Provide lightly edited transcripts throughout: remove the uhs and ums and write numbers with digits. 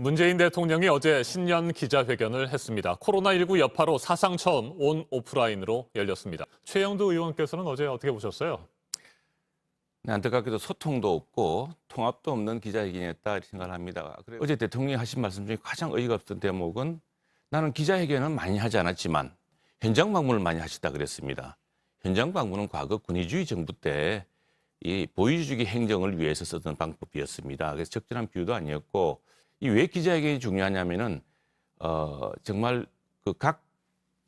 문재인 대통령이 어제 신년 기자회견을 했습니다. 코로나19 여파로 사상 처음 온 오프라인으로 열렸습니다. 최영두 의원께서는 어제 어떻게 보셨어요? 네, 안타깝게도 소통도 없고 통합도 없는 기자회견이었다 이렇게 생각을 합니다. 어제 대통령이 하신 말씀 중에 가장 어이가 없던 대목은 나는 기자회견은 많이 하지 않았지만 현장 방문을 많이 하시다 그랬습니다. 현장 방문은 과거 군의주의 정부 때 이 보여주기 행정을 위해서 쓰던 방법이었습니다. 그래서 적절한 비유도 아니었고 이 왜 기자회견이 중요하냐면은 정말 그 각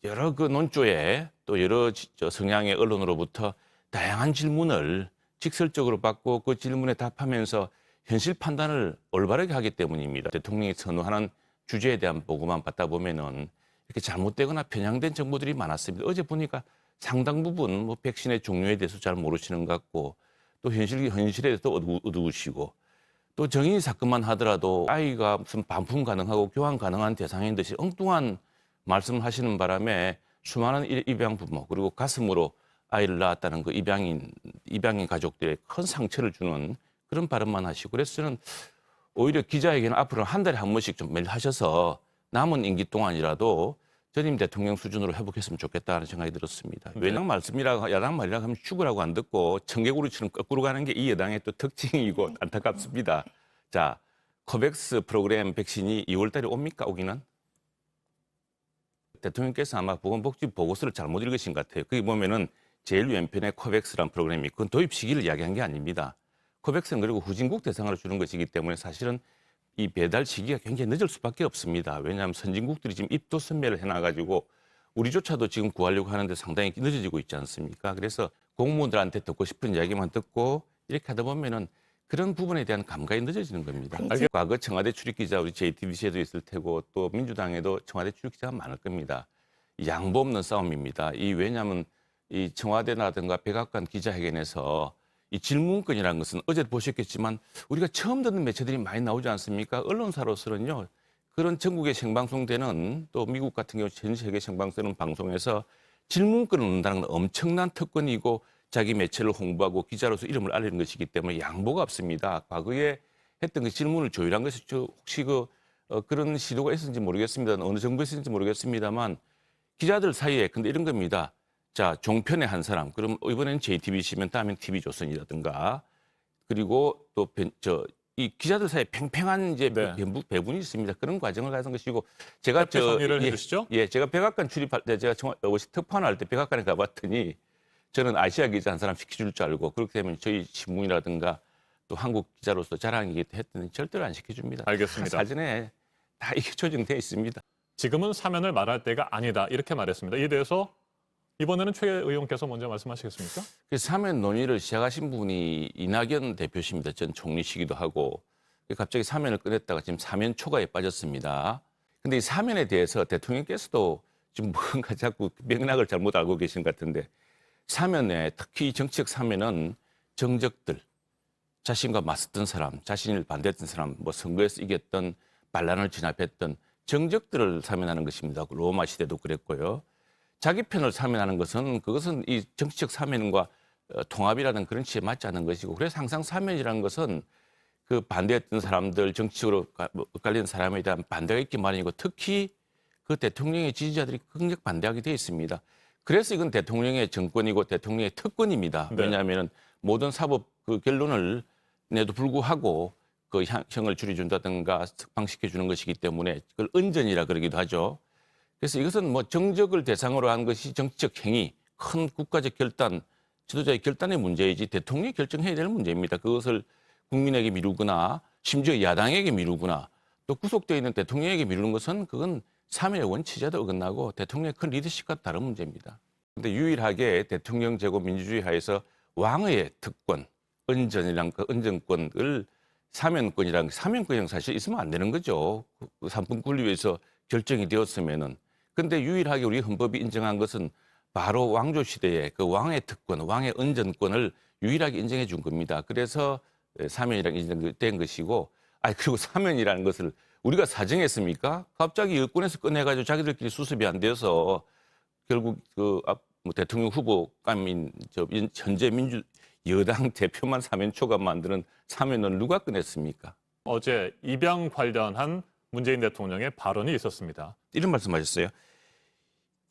여러 그 논조에 또 여러 성향의 언론으로부터 다양한 질문을 직설적으로 받고 그 질문에 답하면서 현실 판단을 올바르게 하기 때문입니다. 대통령이 선호하는 주제에 대한 보고만 받다 보면은 이렇게 잘못되거나 편향된 정보들이 많았습니다. 어제 보니까 상당 부분 뭐 백신의 종류에 대해서 잘 모르시는 것 같고 또 현실에 대해서도 어두우시고 또 정의 사건만 하더라도 아이가 무슨 반품 가능하고 교환 가능한 대상인 듯이 엉뚱한 말씀을 하시는 바람에 수많은 입양 부모 그리고 가슴으로 아이를 낳았다는 그 입양인 가족들의 큰 상처를 주는 그런 발언만 하시고 그래서 저는 오히려 기자회견은 앞으로 한 달에 한 번씩 좀 매일 하셔서 남은 임기 동안이라도 전임 대통령 수준으로 회복했으면 좋겠다는 생각이 들었습니다. 네. 야당 말씀이라고 야당 말이라고 하면 죽으라고 안 듣고 청개구리처럼 거꾸로 가는 게 이 여당의 또 특징이고 안타깝습니다. 자, 코백스 프로그램 백신이 2월 달에 옵니까? 오기는? 대통령께서 아마 보건복지 보고서를 잘못 읽으신 것 같아요. 거기 보면은 제일 왼편에 코백스라는 프로그램이 그건 도입 시기를 이야기한 게 아닙니다. 코백스는 그리고 후진국 대상으로 주는 것이기 때문에 사실은 이 배달 시기가 굉장히 늦을 수밖에 없습니다. 왜냐하면 선진국들이 지금 입도 선매를 해놔가지고 우리조차도 지금 구하려고 하는데 상당히 늦어지고 있지 않습니까? 그래서 공무원들한테 듣고 싶은 이야기만 듣고 이렇게 하다 보면은 그런 부분에 대한 감각이 늦어지는 겁니다. 과거 청와대 출입기자 우리 JTBC에도 있을 테고 또 민주당에도 청와대 출입기자가 많을 겁니다. 양보 없는 싸움입니다. 왜냐하면 이 청와대라든가 백악관 기자회견에서 이 질문권이라는 것은 어제 보셨겠지만 우리가 처음 듣는 매체들이 많이 나오지 않습니까? 언론사로서는요. 그런 전국에 생방송되는 또 미국 같은 경우 전 세계 생방송되는 방송에서 질문권을 얻는다는 건 엄청난 특권이고 자기 매체를 홍보하고 기자로서 이름을 알리는 것이기 때문에 양보가 없습니다. 과거에 했던 그 질문을 조율한 것이 혹시 그런 시도가 있었는지 모르겠습니다. 어느 정부에 있었는지 모르겠습니다만 기자들 사이에 근데 이런 겁니다. 자, 종편의 한 사람. 그럼 이번에는 JTBC면 다음엔 TV조선이라든가 그리고 또 이 기자들 사이에 팽팽한 이제 네. 배분이 있습니다. 그런 과정을 가진 것이고 제가 정리를 해주시죠. 제가 백악관 출입할 때 제가 특파원 할 때 백악관에 가봤더니 저는 아시아 기자 한 사람 시켜줄 줄 알고 그렇게 되면 저희 신문이라든가 또 한국 기자로서 자랑이기 했더니 절대로 안 시켜줍니다. 알겠습니다. 사전에 다 이게 조정돼 있습니다. 지금은 사면을 말할 때가 아니다 이렇게 말했습니다. 이에 대해서 이번에는 최 의원께서 먼저 말씀하시겠습니까? 그 사면 논의를 시작하신 분이 이낙연 대표십니다. 전 총리시기도 하고 갑자기 사면을 꺼냈다가 지금 사면 초과에 빠졌습니다. 근데 이 사면에 대해서 대통령께서도 지금 뭔가 자꾸 맥락을 잘못 알고 계신 것 같은데 사면에 특히 정치적 사면은 정적들, 자신과 맞섰던 사람, 자신을 반대했던 사람, 뭐 선거에서 이겼던 반란을 진압했던 정적들을 사면하는 것입니다. 로마 시대도 그랬고요. 자기 편을 사면하는 것은 그것은 이 정치적 사면과 통합이라는 그런 취지에 맞지 않는 것이고 그래서 항상 사면이라는 것은 그 반대했던 사람들 정치적으로 엇갈리는 사람에 대한 반대가 있기 마련이고 특히 그 대통령의 지지자들이 극력 반대하게 되어 있습니다. 그래서 이건 대통령의 정권이고 대통령의 특권입니다. 네. 왜냐하면 모든 사법 그 결론을 내도 불구하고 그 형을 줄여준다든가 석방시켜 주는 것이기 때문에 그걸 은전이라 그러기도 하죠. 그래서 이것은 뭐 정적을 대상으로 한 것이 정치적 행위, 큰 국가적 결단, 지도자의 결단의 문제이지 대통령이 결정해야 될 문제입니다. 그것을 국민에게 미루거나 심지어 야당에게 미루거나 또 구속되어 있는 대통령에게 미루는 것은 그건 사면의 원칙에도 어긋나고 대통령의 큰 리더십과 다른 문제입니다. 그런데 유일하게 대통령 제고 민주주의 하에서 왕의 특권, 은전이란 그 은전권을 사면권이랑 사실 있으면 안 되는 거죠. 그 삼분 권리위에서 결정이 되었으면은. 근데 유일하게 우리 헌법이 인정한 것은 바로 왕조 시대의 그 왕의 특권, 왕의 은전권을 유일하게 인정해 준 겁니다. 그래서 사면이랑 인정된 것이고, 그리고 사면이라는 것을 우리가 사정했습니까? 갑자기 여권에서 꺼내가지고 자기들끼리 수습이 안 돼서 결국 대통령 후보감인 현재 여당 대표만 사면 초과 만드는 사면을 누가 꺼냈습니까? 어제 입양 관련한 문재인 대통령의 발언이 있었습니다. 이런 말씀하셨어요.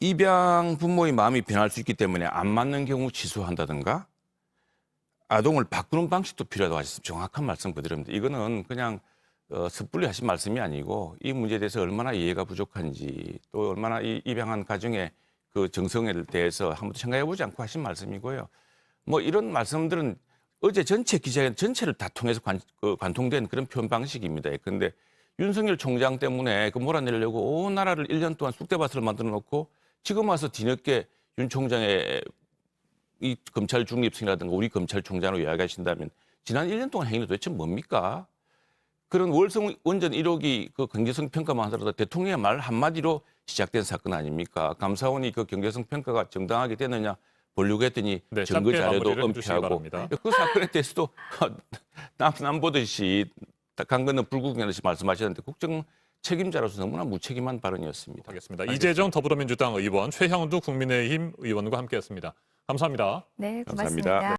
입양 부모의 마음이 변할 수 있기 때문에 안 맞는 경우 취소한다든가 아동을 바꾸는 방식도 필요하다고 하셨습니다. 정확한 말씀 그대로입니다. 이거는 그냥 섣불리 하신 말씀이 아니고 이 문제에 대해서 얼마나 이해가 부족한지 또 얼마나 이 입양한 가정의 그 정성에 대해서 한 번도 생각해보지 않고 하신 말씀이고요. 뭐 이런 말씀들은 어제 전체 기자회견 전체를 다 통해서 관통된 그런 표현 방식입니다. 그런데 윤석열 총장 때문에 그 몰아내려고 온 나라를 1년 동안 쑥대밭을 만들어 놓고 지금 와서 뒤늦게 윤 총장의 이 검찰 중립성이라든가 우리 검찰총장으로 이야기하신다면 지난 1년 동안 행위는 도대체 뭡니까? 그런 월성 원전 1호기 그 경제성 평가만 하더라도 대통령의 말 한마디로 시작된 사건 아닙니까? 감사원이 그 경제성 평가가 정당하게 됐느냐 보려고 했더니 네, 증거 짧게 자료도 마무리를 해주시기 은폐하고 바랍니다. 그 사건에 대해서도 남 보듯이 강 건너 불구경하듯이 말씀하셨는데 국정 책임자로서 너무나 무책임한 발언이었습니다. 하겠습니다. 이재정 더불어민주당 의원, 최형두 국민의힘 의원과 함께했습니다. 감사합니다. 네, 감사합니다. 고맙습니다.